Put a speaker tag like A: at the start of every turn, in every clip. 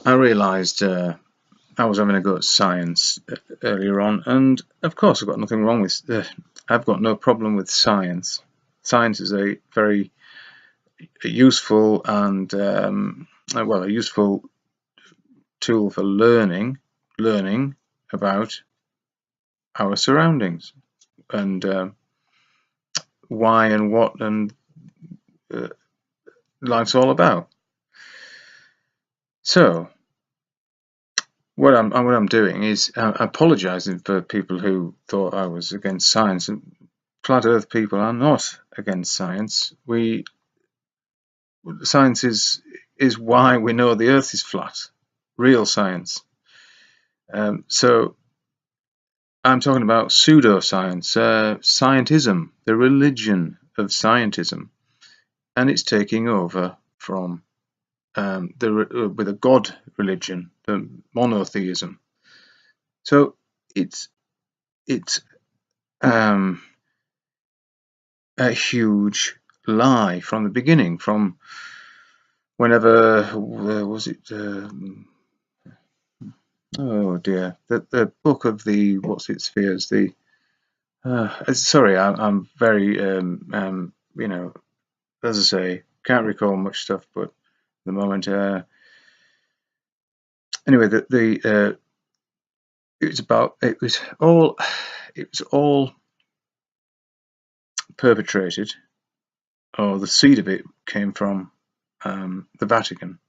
A: I realised I was having a go at science earlier on, and of course I've got nothing wrong with. I've got no problem with science. Science is a very useful and a useful tool for learning about our surroundings and why and what and uh, life's all about. So what I'm doing is apologising for people who thought I was against science. Flat Earth people are not against science. Science is why we know the Earth is flat. Real science. So I'm talking about pseudoscience, scientism, the religion of scientism, and it's taking over from with a God religion, the monotheism. So it's a huge lie from the beginning, from whenever was it? Oh dear, the book of the what's it spheres. The sorry, I'm very as I say, can't recall much stuff, but at the moment, anyway, it was all perpetrated, or the seed of it came from the Vatican,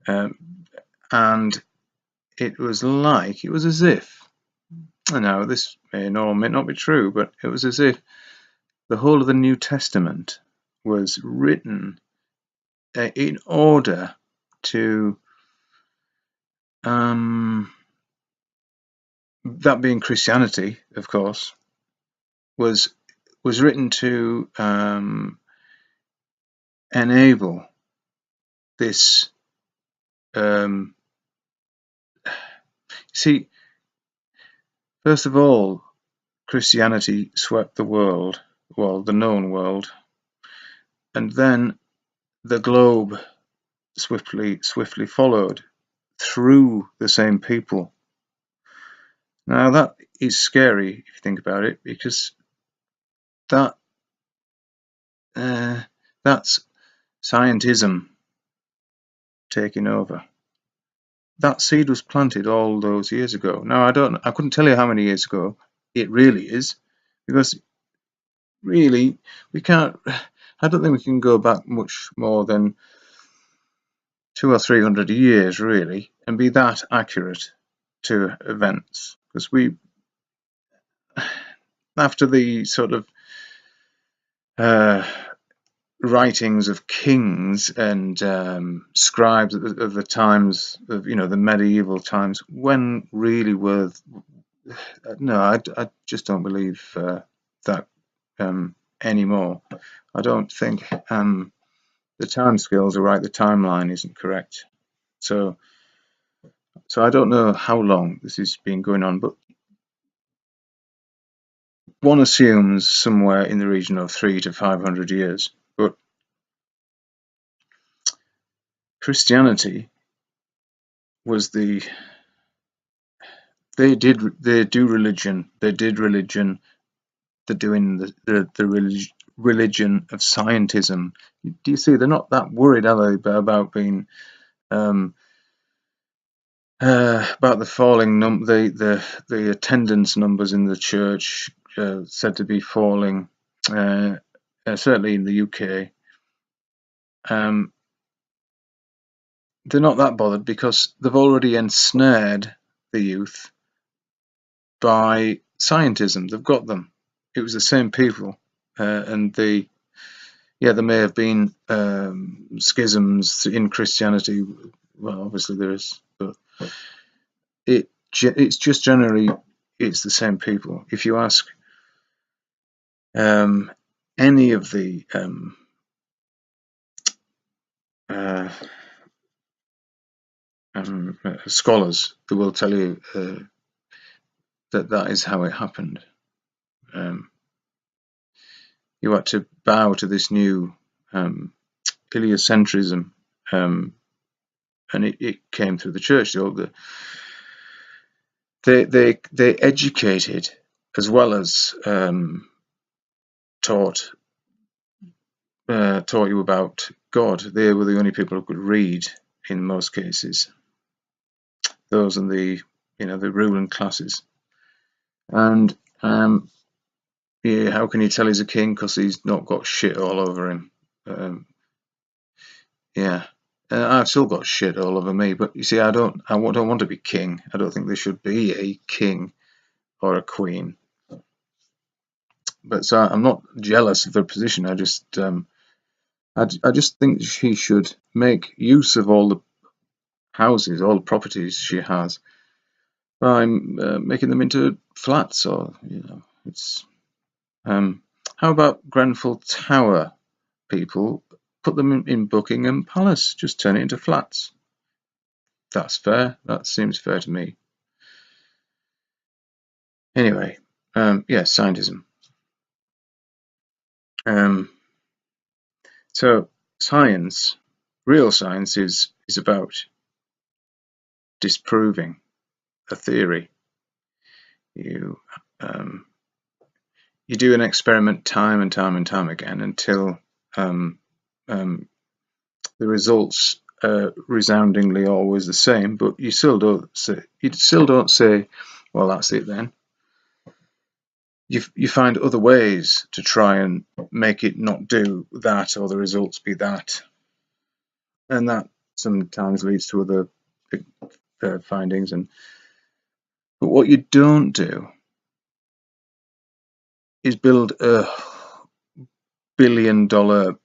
A: and it was as if, now this may or may not be true, but it was as if the whole of the New Testament was written in order to, that being Christianity, of course, was written to enable this. See, first of all, Christianity swept the world, well, the known world, and then the globe swiftly followed through the same people. Now that is scary if you think about it, because that's scientism taking over. That seed was planted all those years ago. Now I couldn't tell you how many years ago it really is, because really I don't think we can go back much more than 200 or 300 years really and be that accurate to events, because after the sort of writings of kings and scribes of the times of the medieval times, when really were no, I just don't believe that anymore. I don't think the timescales are right. The timeline isn't correct. So I don't know how long this has been going on, but one assumes somewhere in the region of 300 to 500 years. But Christianity was they do religion. They did religion. They're doing the religion of scientism. Do you see? They're not that worried, are they, about being about the falling the attendance numbers in the church, said to be falling, certainly in the UK. They're not that bothered because they've already ensnared the youth by scientism. They've got them. It was the same people, and there may have been schisms in Christianity. Well, obviously there is, but it's just generally it's the same people. If you ask any of the scholars, they will tell you that is how it happened. You had to bow to this new heliocentrism and it came through the church. They educated as well as taught you about God. They were the only people who could read in most cases. Those and the ruling classes. And yeah, how can you tell he's a king? Because he's not got shit all over him. Yeah, I've still got shit all over me. But you see, I don't want to be king. I don't think there should be a king or a queen. But so I'm not jealous of her position. I just think she should make use of all the houses, all the properties she has, by making them into flats, or it's. How about Grenfell Tower, people? Put them in Buckingham Palace. Just turn it into flats. That's fair. That seems fair to me. Anyway, yeah, scientism. So science, real science, is about disproving a theory. You do an experiment time and time and time again until the results are resoundingly always the same, but you still don't say, well, that's it then. You find other ways to try and make it not do that, or the results be that, and that sometimes leads to other findings. But what you don't do is build a billion-dollar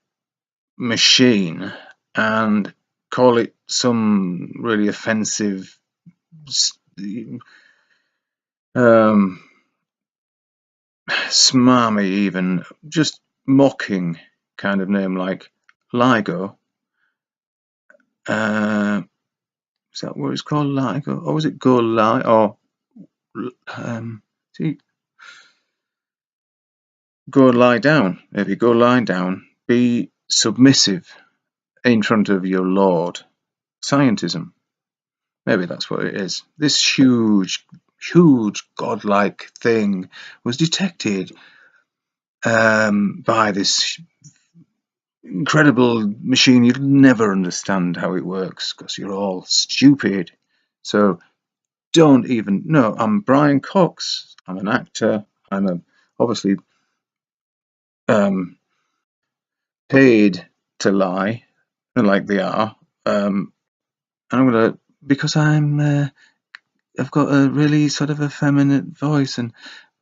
A: machine and call it some really offensive, smarmy, even just mocking kind of name like LIGO. Is that what it's called, LIGO? Or was it Go Lie? Or go lie down. Maybe go lie down. Be submissive in front of your Lord. Scientism. Maybe that's what it is. This huge godlike thing was detected by this incredible machine. You'll never understand how it works because you're all stupid. So don't even. No, I'm Brian Cox. I'm an actor. I'm obviously paid to lie, like they are. And I'm gonna, because I've got a really sort of effeminate voice, and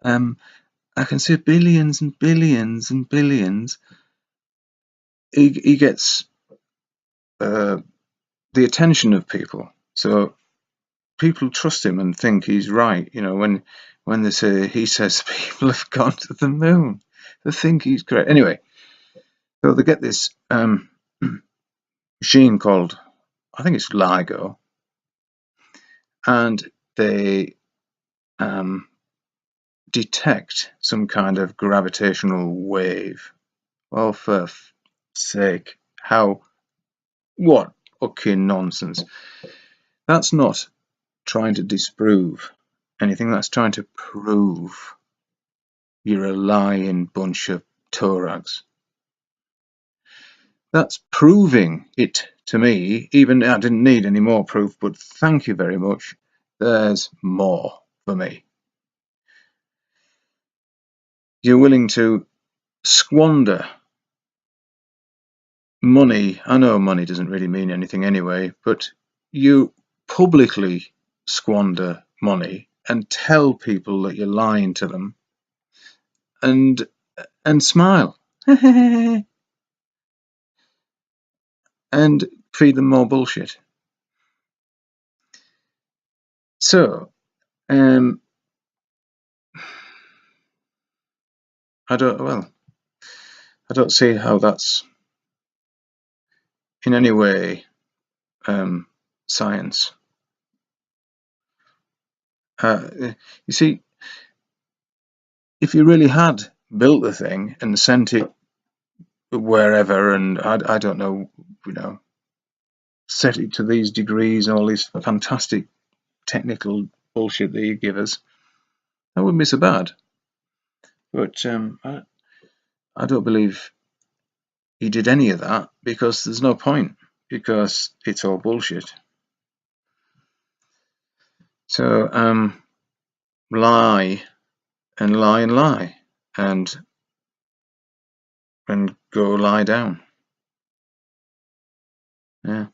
A: I can say billions and billions and billions. He gets the attention of people, so people trust him and think he's right. When they say he says people have gone to the moon, they think he's correct. Anyway, so they get this machine called, I think it's LIGO, and they detect some kind of gravitational wave. Well, for sake, what fucking nonsense. That's not trying to disprove anything, that's trying to prove you're a lying bunch of Torags. That's proving it to me. Even I didn't need any more proof, but thank you very much. There's more for me. You're willing to squander money. I know money doesn't really mean anything anyway, but you publicly squander money and tell people that you're lying to them, and smile and feed them more bullshit. So I don't see how that's in any way science. You see, if you really had built the thing and sent it wherever, and I don't know, set it to these degrees, all this fantastic technical bullshit that you give us, that wouldn't be so bad. But I don't believe he did any of that, because there's no point, because it's all bullshit. So lie and lie and lie, and go lie down. Yeah.